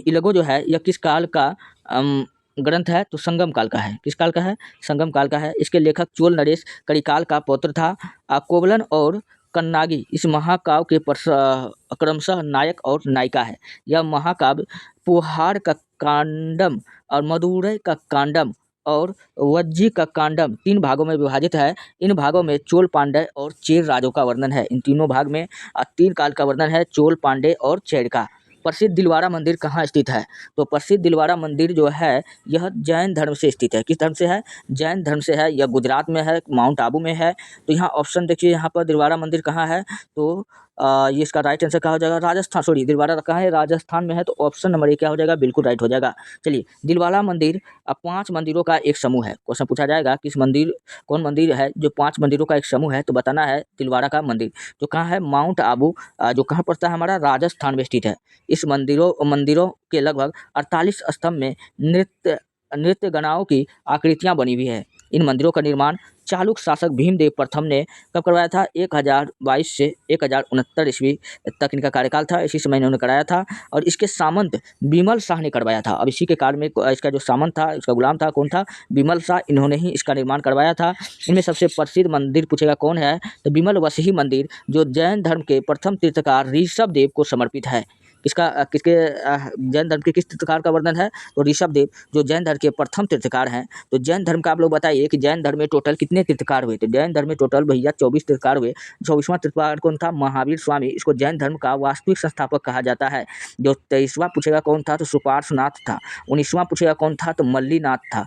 इलंगो जो है यह किस काल का ग्रंथ है? तो संगम काल का है। किस काल का है? संगम काल का है। इसके लेखक चोल नरेश करिकाल का पौत्र था। कोवलन और कन्नागी इस महाकाव्य के क्रमशः नायक और नायिका है। यह महाकाव्य पुहार का कांडम और मदुरै का कांडम और वज्जी का कांडम 3 भागों में विभाजित है। इन भागों में चोल, पांड्य और चेर राजों का वर्णन है। इन तीनों भाग में 3 काल का वर्णन है, चोल, पांड्य और चेर का। प्रसिद्ध दिलवारा मंदिर कहाँ स्थित है? तो प्रसिद्ध दिलवारा मंदिर जो है यह जैन धर्म से स्थित है। किस धर्म से है? जैन धर्म से है। यह गुजरात में है, माउंट आबू में है। तो यहाँ ऑप्शन देखिए, यहाँ पर दिलवारा मंदिर कहाँ है? तो ये इसका राइट आंसर क्या हो जाएगा? राजस्थान, सॉरी दिलवारा कहाँ है? राजस्थान में है। तो ऑप्शन नंबर ए क्या हो जाएगा? बिल्कुल राइट हो जाएगा। चलिए, दिलवारा मंदिर 5 मंदिरों का एक समूह है। क्वेश्चन पूछा जाएगा किस मंदिर, कौन मंदिर है जो 5 मंदिरों का एक समूह है? तो बताना है दिलवारा का मंदिर जो कहाँ है? माउंट आबू, जो कहाँ पड़ता है? हमारा राजस्थान में स्थित है। इस मंदिरों के लगभग 48 स्तंभ में नृत्य गणाओं की आकृतियाँ बनी हुई है। इन मंदिरों का निर्माण चालुक शासक भीमदेव प्रथम ने कब करवाया था? 1022 से 1069 ईस्वी तक इनका कार्यकाल था। इसी समय इन्होंने कराया था। और इसके सामंत बिमल शाह ने करवाया था। अब इसी के काल में इसका जो सामंत था, इसका गुलाम था, कौन था? बिमल शाह। इन्होंने ही इसका निर्माण करवाया था। इनमें सबसे प्रसिद्ध मंदिर पूछेगा कौन है? तो बिमल वसीही मंदिर जो जैन धर्म के प्रथम तीर्थकार ऋषभ देव को समर्पित है। किसके जैन धर्म के किस तीर्थकार का वर्णन है? तो ऋषभ देव जो जैन धर्म के प्रथम तीर्थकार हैं। तो जैन धर्म का आप लोग बताइए कि जैन धर्म में टोटल कितने तीर्थकार हुए? तो जैन धर्म में टोटल भैया 24 तीर्थकार हुए। 24वां तीर्थकार कौन था? महावीर स्वामी। इसको जैन धर्म का वास्तविक संस्थापक कहा जाता है। जो 23वां पूछेगा कौन था? तो सुपार्श्वनाथ था। 19वां पूछेगा कौन था? तो मल्लीनाथ था।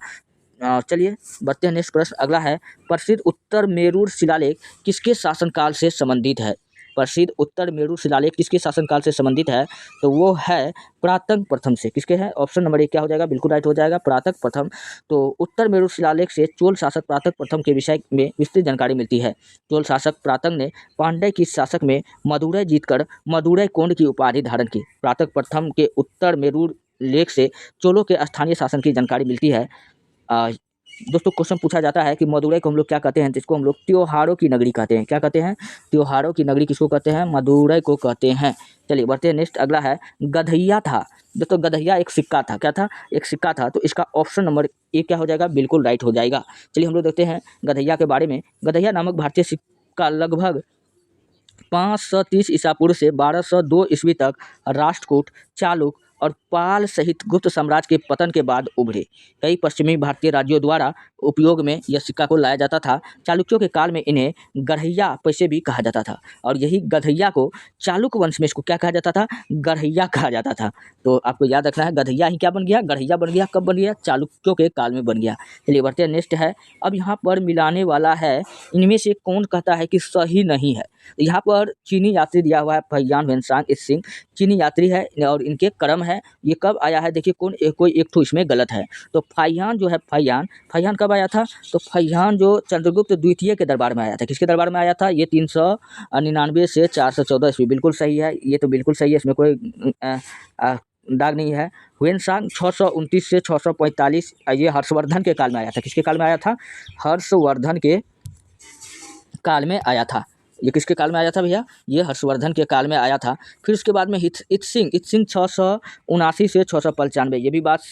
चलिए बढ़ते हैं नेक्स्ट प्रश्न। अगला है, प्रसिद्ध उत्तर मेरूर शिलालेख किसके शासनकाल से संबंधित है? प्रसिद्ध उत्तर मेरूर शिलालेख किसके शासनकाल से संबंधित है? तो वो है परातक प्रथम से। किसके है? ऑप्शन नंबर ए क्या हो जाएगा? बिल्कुल राइट हो जाएगा, परातक प्रथम। तो उत्तर मेरूर शिलालेख से चोल शासक परातक प्रथम के विषय में विस्तृत जानकारी मिलती है। चोल शासक परातक ने पांड्य की शासक में मदुरै जीतकर मदुरै कोंड की उपाधि धारण की। परातक प्रथम के उत्तर मेरूर लेख से चोलों के स्थानीय शासन की जानकारी मिलती है। दोस्तों क्वेश्चन पूछा जाता है कि मदुरै को हम लोग क्या कहते हैं? जिसको हम लोग त्योहारों की नगरी कहते हैं। क्या कहते हैं? त्योहारों की नगरी किसको कहते हैं? मदुरै को कहते हैं। चलिए बढ़ते हैं नेक्स्ट। अगला है, गधैया था। दोस्तों गधैया एक सिक्का था। क्या था? एक सिक्का था। तो इसका ऑप्शन नंबर ए क्या हो जाएगा? बिल्कुल राइट हो जाएगा। चलिए हम लोग देखते हैं गधैया के बारे में। गधैया नामक भारतीय सिक्का लगभग 530 ईसा पूर्व से 1202 ईस्वी तक राष्ट्रकूट, चालुक और पाल सहित गुप्त साम्राज्य के पतन के बाद उभरे। कई पश्चिमी भारतीय राज्यों द्वारा उपयोग में यह सिक्का को लाया जाता था। चालुक्यों के काल में इन्हें गढ़ैया पैसे भी कहा जाता था, और यही गढ़ैया को चालुक्य वंश में इसको क्या कहा जाता था? गढ़ैया कहा जाता था। तो आपको याद रखना है, गढ़ैया ही क्या बन गया? गढ़ैया बन गया। कब बन गया? चालुक्यों के काल में बन गया। चलिए बढ़ते हैं, नेक्स्ट है। अब यहाँ पर मिलाने वाला है, इनमें से कौन कहता है कि सही नहीं है? यहाँ पर चीनी यात्री दिया हुआ है, फैयान वेनसांग इत्सिंग चीनी यात्री है और इनके क्रम है। ये कब आया है? देखिए कोई एक ठो इसमें गलत है। तो फैयान जो है, फैयान कब आया था? तो फैयान जो चंद्रगुप्त द्वितीय के दरबार में आया था। किसके दरबार में आया था? ये 399 से 414 ईस्वी। बिल्कुल सही है, ये तो बिल्कुल सही है, इसमें कोई दाग नहीं है। वेनसांग 629 से 645, ये हर्षवर्धन के काल में आया था। किसके काल में आया था? हर्षवर्धन के काल में आया था। ये किसके काल में आया था भैया? ये हर्षवर्धन के काल में आया था। फिर उसके बाद में इत्सिंग 679 से 695, ये भी बात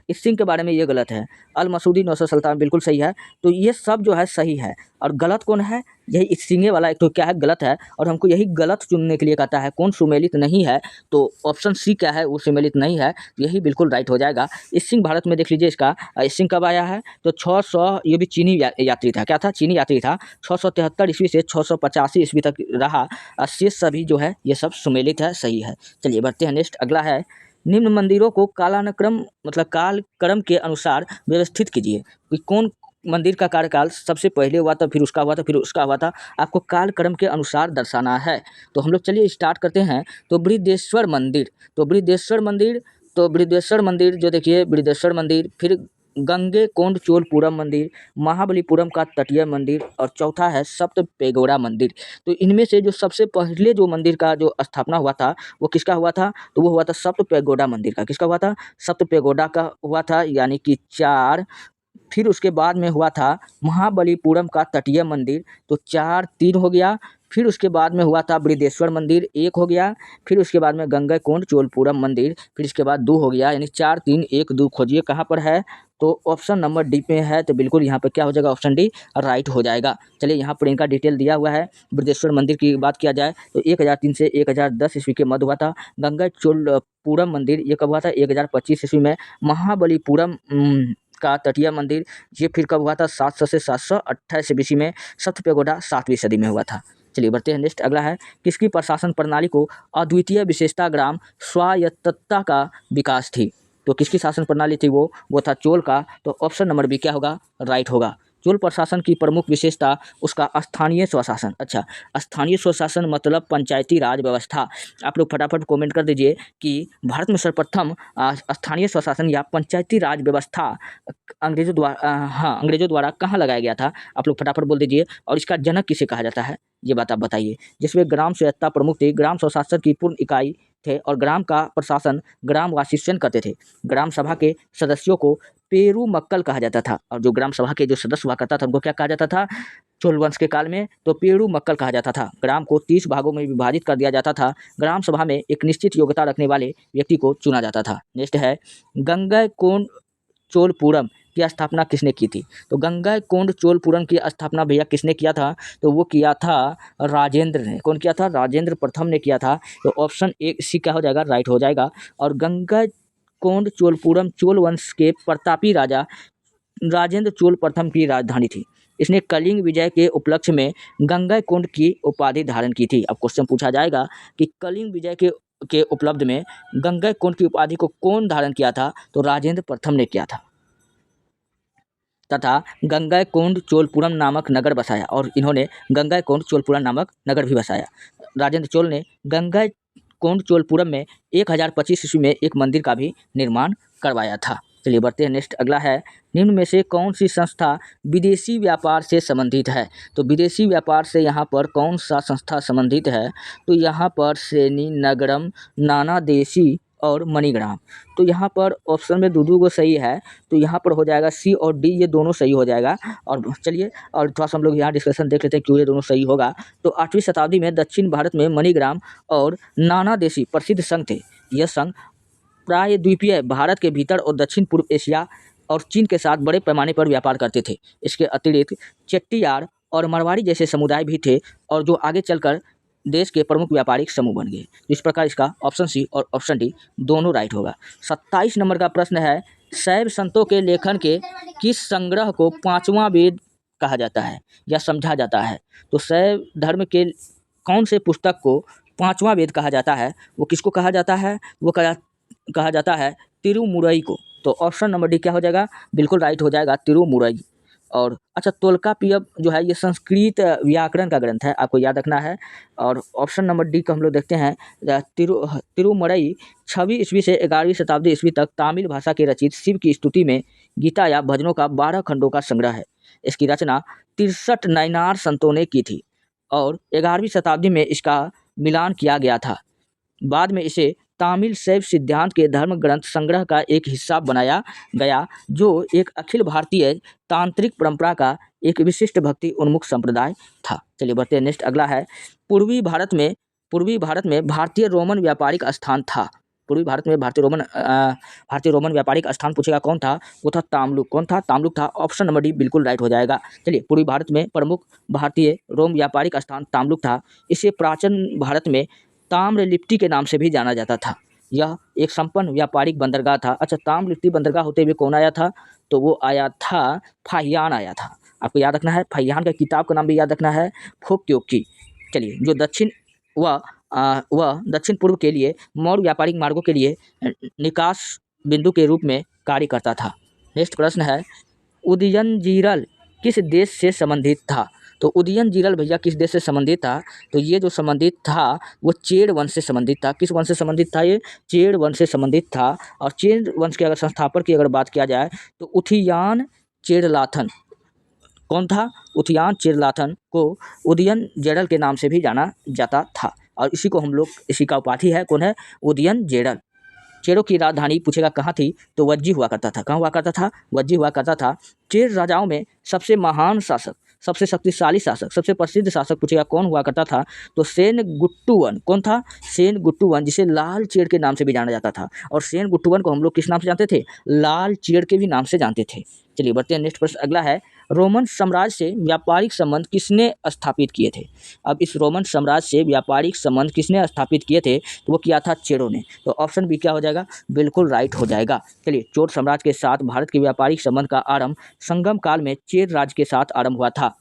इत्सिंग के बारे में ये गलत है। अल मसूदी 957 बिल्कुल सही है। तो ये सब जो है सही है, और गलत कौन है? यही इत्सिंगे वाला एक तो क्या है? गलत है, और हमको यही गलत चुनने के लिए कहता है। कौन सुमेलित नहीं है? तो ऑप्शन सी क्या है? वो सुमेलित नहीं है, यही बिल्कुल राइट हो जाएगा। इत्सिंग भारत में देख लीजिए इसका, इत्सिंग कब आया है? तो 600, ये भी चीनी यात्री था। क्या था? चीनी यात्री था। 673 ईस्वी से 685 ईस्वी तक रहा। शेष सभी जो है ये सब सुमेलित है, सही है। चलिए बढ़ते हैं, नेक्स्ट अगला है। निम्न मंदिरों को कालानुक्रम मतलब काल क्रम के अनुसार व्यवस्थित कीजिए। कि कौन मंदिर का कार्यकाल सबसे पहले हुआ था, फिर उसका हुआ था, फिर उसका हुआ था, आपको काल क्रम के अनुसार दर्शाना है। तो हम लोग चलिए स्टार्ट करते हैं। तो बृहदेश्वर मंदिर, बृहदेश्वर मंदिर जो देखिए, बृहदेश्वर मंदिर, फिर गंगेकोंड चोलपुरम मंदिर, महाबलीपुरम का तटीय मंदिर, और चौथा है सप्त पेगोड़ा मंदिर। तो इनमें से जो सबसे पहले जो मंदिर का जो स्थापना हुआ था वो किसका हुआ था? तो वो हुआ था सप्त पेगोड़ा मंदिर का। किसका हुआ था? सप्त पेगोड़ा का हुआ था, यानी कि 4। फिर उसके बाद में हुआ था महाबलीपुरम का तटीय मंदिर, तो 4 3 हो गया। फिर उसके बाद में हुआ था बृहदेश्वर मंदिर, 1 हो गया। फिर उसके बाद में गंगैकोंड चोलपुरम मंदिर, फिर इसके बाद 2 हो गया, यानी 4 3 1 2 खोजिए कहाँ पर है? तो ऑप्शन नंबर डी पे है। तो बिल्कुल यहाँ पर क्या हो जाएगा? ऑप्शन डी राइट हो जाएगा। चलिए यहाँ पर इनका डिटेल दिया हुआ है। बृहदेश्वर मंदिर की बात किया जाए तो 1003 से 1010 ईस्वी के मध्य हुआ था। गंगा चोलपुरम मंदिर ये कब हुआ था? 1025 ईस्वी में। महाबलीपुरम का तटीय मंदिर ये फिर कब हुआ था? 700 से 728 ईस्वी में। सप्त पेगोडा 7वीं सदी में हुआ था। चलिए बढ़ते हैं, नेक्स्ट अगला है। किसकी प्रशासन प्रणाली को अद्वितीय विशेषता ग्राम स्वायत्तता का विकास थी? तो किसकी शासन प्रणाली थी? वो था चोल का। तो ऑप्शन नंबर बी क्या होगा? राइट होगा। चोल प्रशासन की प्रमुख विशेषता उसका स्थानीय स्वशासन। अच्छा, स्थानीय स्वशासन मतलब पंचायती राज व्यवस्था। आप लोग फटाफट कमेंट कर दीजिए कि भारत में सर्वप्रथम स्थानीय स्वशासन या पंचायती राज व्यवस्था अंग्रेजों द्वारा कहाँ लगाया गया था? आप लोग फटाफट बोल दीजिए। और इसका जनक किसे कहा जाता है? ये बात आप बताइए। जिसमें ग्राम स्वायत्तता प्रमुख थी, ग्राम स्वशासन की पूर्ण इकाई थे, और ग्राम का प्रशासन ग्रामवासी स्वयं करते थे। ग्राम सभा के सदस्यों को पेरूमक्कल कहा जाता था, और जो ग्राम सभा के जो सदस्य हुआ करता था उनको क्या कहा जाता था चोल वंश के काल में? तो पेरूमक्कल कहा जाता था। ग्राम को 30 भागों में विभाजित कर दिया जाता था। ग्राम सभा में एक निश्चित योग्यता रखने वाले व्यक्ति को चुना जाता था। नेक्स्ट है, गंगैकोंड चोलपुरम की स्थापना किसने की थी? तो गंगैकोंड चोलपुरम की स्थापना भैया किसने किया था? तो वो किया था राजेंद्र ने। कौन किया था? राजेंद्र प्रथम ने किया था। तो ऑप्शन ए सी क्या हो जाएगा? राइट हो जाएगा। और गंगैकोंड चोलपुरम चोल वंश के प्रतापी राजा राजेंद्र चोल प्रथम की राजधानी थी। इसने कलिंग विजय के उपलक्ष्य में गंगैकोंड की उपाधि धारण की थी। अब क्वेश्चन पूछा जाएगा कि कलिंग विजय के उपलब्ध में गंगैकोंड की उपाधि को कौन धारण किया था? तो राजेंद्र प्रथम ने किया था, तथा गंगैकोंड चोलपुरम नामक नगर बसाया, और इन्होंने गंगैकोंड चोलपुरम नामक नगर भी बसाया। राजेंद्र चोल ने गंगैकोंड चोलपुरम में 1025 ईस्वी में एक मंदिर का भी निर्माण करवाया था। चलिए बढ़ते हैं, नेक्स्ट अगला है। निम्न में से कौन सी संस्था विदेशी व्यापार से संबंधित है? तो विदेशी व्यापार से यहाँ पर कौन सा संस्था संबंधित है? तो यहाँ पर सेनी नगरम, नाना देशी और मणिग्राम। तो यहाँ पर ऑप्शन में दो को सही है, तो यहाँ पर हो जाएगा सी और डी, ये दोनों सही हो जाएगा। और चलिए और थोड़ा सा हम लोग यहाँ डिस्कशन देख लेते हैं क्यों ये दोनों सही होगा। तो 8वीं शताब्दी में दक्षिण भारत में मणिग्राम और नाना देशी प्रसिद्ध संघ थे। यह संघ प्रायद्वीपीय भारत के भीतर और दक्षिण पूर्व एशिया और चीन के साथ बड़े पैमाने पर व्यापार करते थे। इसके अतिरिक्त चेट्टियार और मारवाड़ी जैसे समुदाय भी थे, और जो आगे चलकर देश के प्रमुख व्यापारिक समूह बन गए। इस प्रकार इसका ऑप्शन सी और ऑप्शन डी दोनों राइट होगा। 27 नंबर का प्रश्न है, शैव संतों के लेखन के किस संग्रह को पांचवां वेद कहा जाता है या समझा जाता है? तो शैव धर्म के कौन से पुस्तक को पांचवां वेद कहा जाता है? वो किसको कहा जाता है? वो कहा जाता है तिरुमुरई को। तो ऑप्शन नंबर डी क्या हो जाएगा? बिल्कुल राइट हो जाएगा, तिरुमुरई। और अच्छा, तोल्काप्पियम जो है ये संस्कृत व्याकरण का ग्रंथ है, आपको याद रखना है। और ऑप्शन नंबर डी को हम लोग देखते हैं, तिरुमरई 6वीं ईस्वी से 11वीं शताब्दी ईस्वी तक तमिल भाषा के रचित शिव की स्तुति में गीता या भजनों का 12 खंडों का संग्रह है। इसकी रचना 63 नयनार संतों ने की थी और 11वीं शताब्दी में इसका मिलान किया गया था। बाद में इसे तमिल शैव सिद्धांत के धर्म ग्रंथ संग्रह का एक हिस्सा बनाया गया, जो एक अखिल भारतीय तांत्रिक परंपरा का एक विशिष्ट भक्ति उन्मुख संप्रदाय था। चलिए बढ़ते हैं, नेक्स्ट अगला है, पूर्वी भारत में भारतीय रोमन व्यापारिक स्थान था। पूर्वी भारत में भारतीय रोमन व्यापारिक स्थान पूछेगा कौन था? वो था ताम्लुक। कौन था? ताम्लुक था। ऑप्शन नंबर डी बिल्कुल राइट हो जाएगा। चलिए, पूर्वी भारत में प्रमुख भारतीय रोम व्यापारिक स्थान ताम्लुक था। इसे प्राचीन भारत में ताम्रलिप्ति के नाम से भी जाना जाता था। यह एक संपन्न व्यापारिक बंदरगाह था। अच्छा, ताम्रलिप्ति बंदरगाह होते हुए कौन आया था? तो वो आया था फाहियान आया था। आपको याद रखना है, फाहियान का किताब का नाम भी याद रखना है, फोक्योकी। चलिए, जो दक्षिण पूर्व के लिए मौर्य व्यापारिक मार्गों के लिए निकास बिंदु के रूप में कार्य करता था। नेक्स्ट प्रश्न है, उदयनजीरल किस देश से संबंधित था? तो उदयनजीरल भैया किस देश से संबंधित था? तो ये जो संबंधित था वो चेर वंश से संबंधित था। किस वंश से संबंधित था? ये चेर वंश से संबंधित था। और चेर वंश के अगर संस्थापक की अगर बात किया जाए तो उथियान चेरलाथन। कौन था? उथियान चेरलाथन को उदयनजेरल के नाम से भी जाना जाता था। और इसी का उपाधि है, कौन है? उदयनजेरल। चेरों की राजधानी पूछेगा कहाँ थी? तो वज्जी हुआ करता था। कहाँ हुआ करता था? वज्जी हुआ करता था। चेर राजाओं में सबसे महान शासक, सबसे शक्तिशाली शासक, सबसे प्रसिद्ध शासक पूछेगा कौन हुआ करता था? तो सेनगुट्टुवन। कौन था? सेनगुट्टुवन, जिसे लाल चेर के नाम से भी जाना जाता था। और सेनगुट्टुवन को हम लोग किस नाम से जानते थे? लाल चेर के भी नाम से जानते थे। चलिए बढ़ते हैं, नेक्स्ट प्रश्न अगला है, रोमन साम्राज्य से व्यापारिक संबंध किसने स्थापित किए थे? अब इस रोमन साम्राज्य से व्यापारिक संबंध किसने स्थापित किए थे? तो वो किया था चेरों ने। तो ऑप्शन बी क्या हो जाएगा? बिल्कुल राइट हो जाएगा। चलिए, चोल साम्राज्य के साथ भारत के व्यापारिक संबंध का आरंभ संगम काल में चेर राज्य के साथ आरंभ हुआ था।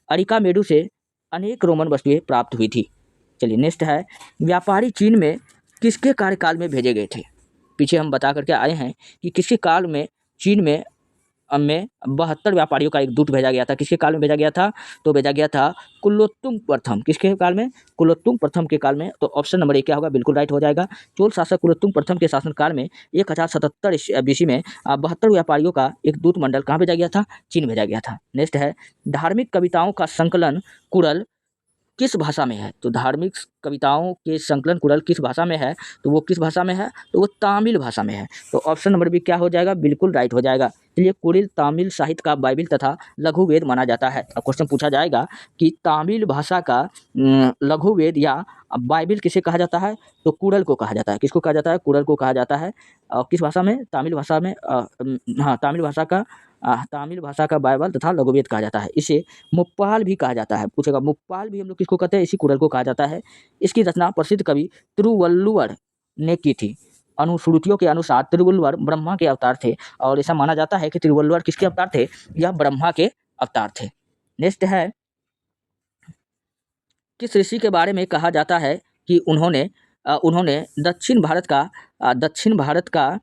अरिकामेडु से अनेक रोमन वस्तुएं प्राप्त हुई थी। चलिए नेक्स्ट है, व्यापारी चीन में किसके कार्यकाल में भेजे गए थे? पीछे हम बता करके आए हैं कि किसके काल में चीन में 72 व्यापारियों का एक दूत भेजा गया था। किसके काल में भेजा गया था? तो भेजा गया था कुलोत्तुंग प्रथम। किसके काल में? कुलोत्तुंग प्रथम के काल में। तो ऑप्शन नंबर ए क्या होगा? बिल्कुल राइट हो जाएगा। चोल शासक कुलोत्तुंग प्रथम के शासनकाल में 1077 BC में 72 व्यापारियों का एक दूत मंडल कहाँ भेजा गया था? चीन भेजा गया था। नेक्स्ट है, धार्मिक कविताओं का संकलन कुरल किस भाषा में है? तो धार्मिक कविताओं के संकलन कुरल किस भाषा में है? तो वो किस भाषा में है? तो वो तमिल भाषा में है। तो ऑप्शन नंबर बी क्या हो जाएगा? बिल्कुल राइट हो जाएगा। चलिए, कुरिल तमिल साहित्य का बाइबिल तथा लघु वेद माना जाता है। अब क्वेश्चन पूछा जाएगा कि तमिल भाषा का लघु वेद या बाइबिल किसे कहा जाता है? तो कुरल को कहा जाता है। किसको कहा जाता है? कुरल को कहा जाता है। और किस भाषा में? तमिल भाषा में। हाँ, तमिल भाषा का बाइबल तथा लघुवेद कहा जाता है। इसे मुप्पाल भी कहा जाता है। पूछेगा मुप्पाल भी हम लोग किसको कहते हैं? इसी कुरल को कहा जाता है। इसकी रचना प्रसिद्ध कवि तिरुवल्लुवर ने की थी। अनुश्रुतियों के अनुसार तिरुवल्लुवर ब्रह्मा के अवतार थे और ऐसा माना जाता है कि तिरुवल्लुवर किसके अवतार थे? यह ब्रह्मा के अवतार थे। नेक्स्ट है, किस ऋषि के बारे में कहा जाता है कि उन्होंने दक्षिण भारत का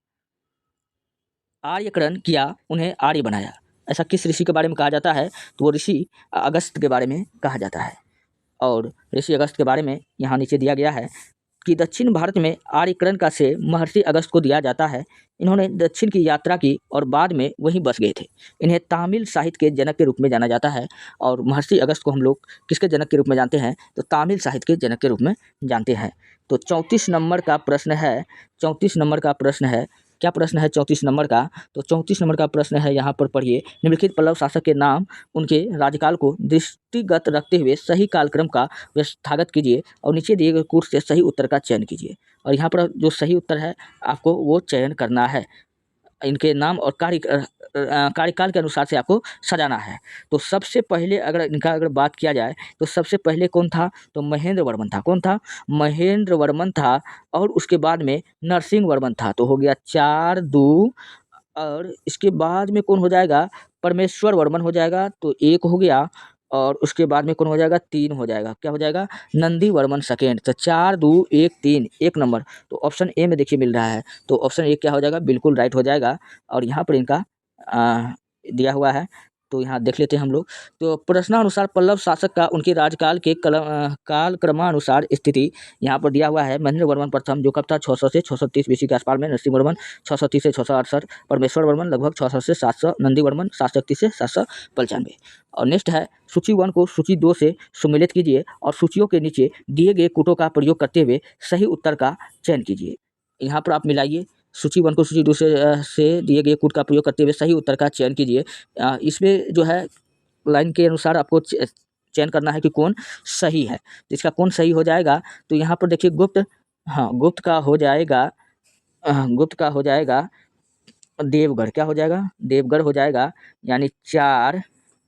आर्यकरण किया, उन्हें आर्य बनाया? ऐसा किस ऋषि के बारे में कहा जाता है? तो वो ऋषि अगस्त के बारे में कहा जाता है। और ऋषि अगस्त के बारे में यहाँ नीचे दिया गया है कि दक्षिण भारत में आर्यकरण का श्रेय महर्षि अगस्त को दिया जाता है। इन्होंने दक्षिण की यात्रा की और बाद में वहीं बस गए थे। इन्हें तमिल साहित्य के जनक के रूप में जाना जाता है। और महर्षि अगस्त को हम लोग किसके जनक के रूप में जानते हैं? तो तमिल साहित्य के जनक के रूप में जानते हैं। तो 34 नंबर का प्रश्न है। 34 नंबर का प्रश्न है, क्या प्रश्न है 34 नंबर का? तो 34 नंबर का प्रश्न है, यहाँ पर पढ़िए, निम्नलिखित पल्लव शासक के नाम उनके राज्यकाल को दृष्टिगत रखते हुए सही कालक्रम का व्यवस्थागत कीजिए और नीचे दिए गए कोर्स से सही उत्तर का चयन कीजिए। और यहाँ पर जो सही उत्तर है आपको वो चयन करना है। इनके नाम और कार्यकाल के अनुसार से आपको सजाना है। तो सबसे पहले अगर बात किया जाए तो सबसे पहले कौन था, तो महेंद्र वर्मन था। कौन था, महेंद्र वर्मन था। और उसके बाद में नरसिंह वर्मन था। तो हो गया 4 2, और इसके बाद में कौन हो जाएगा, परमेश्वर वर्मन हो जाएगा। तो 1 हो गया, और उसके बाद में कौन हो जाएगा, 3 हो जाएगा। क्या हो जाएगा, नंदी वर्मन सेकेंड। तो 4 2 1 3, 1 नंबर। तो ऑप्शन ए में देखिए मिल रहा है। तो ऑप्शन ए क्या हो जाएगा, बिल्कुल राइट हो जाएगा। और यहाँ पर इनका दिया हुआ है, तो यहाँ देख लेते हैं हम लोग। तो प्रश्नानुसार पल्लव शासक का उनके राजकाल के काल क्रमानुसार स्थिति यहाँ पर दिया हुआ है। महेंद्र वर्मन प्रथम जो कब था, 600 से 630 बीसी के आसपास में। नरसिंह वर्मन 630 से 668। परमेश्वर वर्मन लगभग 600 से 700। नंदी वर्मन 731 से 795। और नेक्स्ट है, सूची 1 को सूची 2 से सुमेलित कीजिए और सूचियों के नीचे दिए गए कूटों का प्रयोग करते हुए सही उत्तर का चयन कीजिए। यहाँ पर आप मिलाइए, सूची 1 को सूची 2 से दिए गए कूट का प्रयोग करते हुए सही उत्तर का चयन कीजिए। इसमें जो है लाइन के अनुसार आपको चयन करना है कि कौन सही है। इसका कौन सही हो जाएगा, तो यहाँ पर देखिए गुप्त, हाँ गुप्त का हो जाएगा, गुप्त का हो जाएगा देवगढ़। क्या हो जाएगा, देवगढ़ हो जाएगा, यानी 4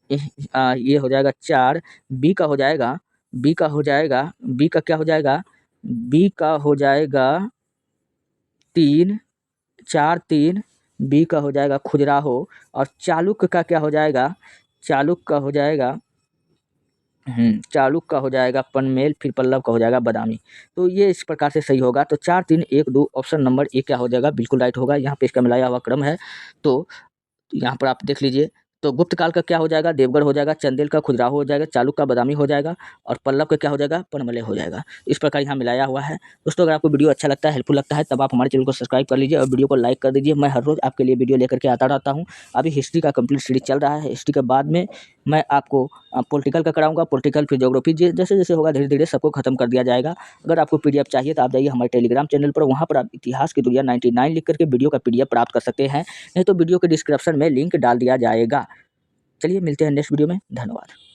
ये हो जाएगा 4। बी का हो जाएगा, बी का हो जाएगा, बी का क्या हो जाएगा, बी का हो जाएगा 3 4 3। बी का हो जाएगा खजुराहो। और चालुक्य का क्या हो जाएगा, चालुक्य का हो जाएगा चालुक्य का हो जाएगा पनमेल, फिर पल्लव का हो जाएगा बादामी। तो ये इस प्रकार से सही होगा। तो 4 3 1 2 ऑप्शन नंबर ए क्या हो जाएगा, बिल्कुल राइट होगा। यहाँ पे इसका मिलाया हुआ क्रम है। तो यहाँ पर आप देख लीजिए। तो गुप्त काल का क्या हो जाएगा, देवगढ़ हो जाएगा। चंदेल का खजुराहो हो जाएगा। चालुक्य का बादामी हो जाएगा। और पल्लव का क्या हो जाएगा, पनमले हो जाएगा। इस प्रकार यहाँ मिलाया हुआ है। दोस्तों अगर आपको वीडियो अच्छा लगता है, हेल्पफुल लगता है, तब आप हमारे चैनल को सब्सक्राइब कर लीजिए और वीडियो को लाइक कर दीजिए। मैं हर रोज़ आपके लिए वीडियो लेकर के आता रहता हूँ। अभी हिस्ट्री का कंप्लीट सीरीज चल रहा है। हिस्ट्री के बाद में मैं आपको पॉलिटिकल का कराऊंगा। पॉलिटिकल फिर ज्योग्राफी, जैसे जैसे होगा धीरे धीरे सबको खत्म कर दिया जाएगा। अगर आपको पीडीएफ चाहिए तो आप जाइए हमारे टेलीग्राम चैनल पर, वहाँ पर आप इतिहास की दुनिया 99 लिख करके वीडियो का पीडीएफ प्राप्त कर सकते हैं। नहीं तो वीडियो के डिस्क्रिप्शन में लिंक डाल दिया जाएगा। चलिए मिलते हैं नेक्स्ट वीडियो में। धन्यवाद।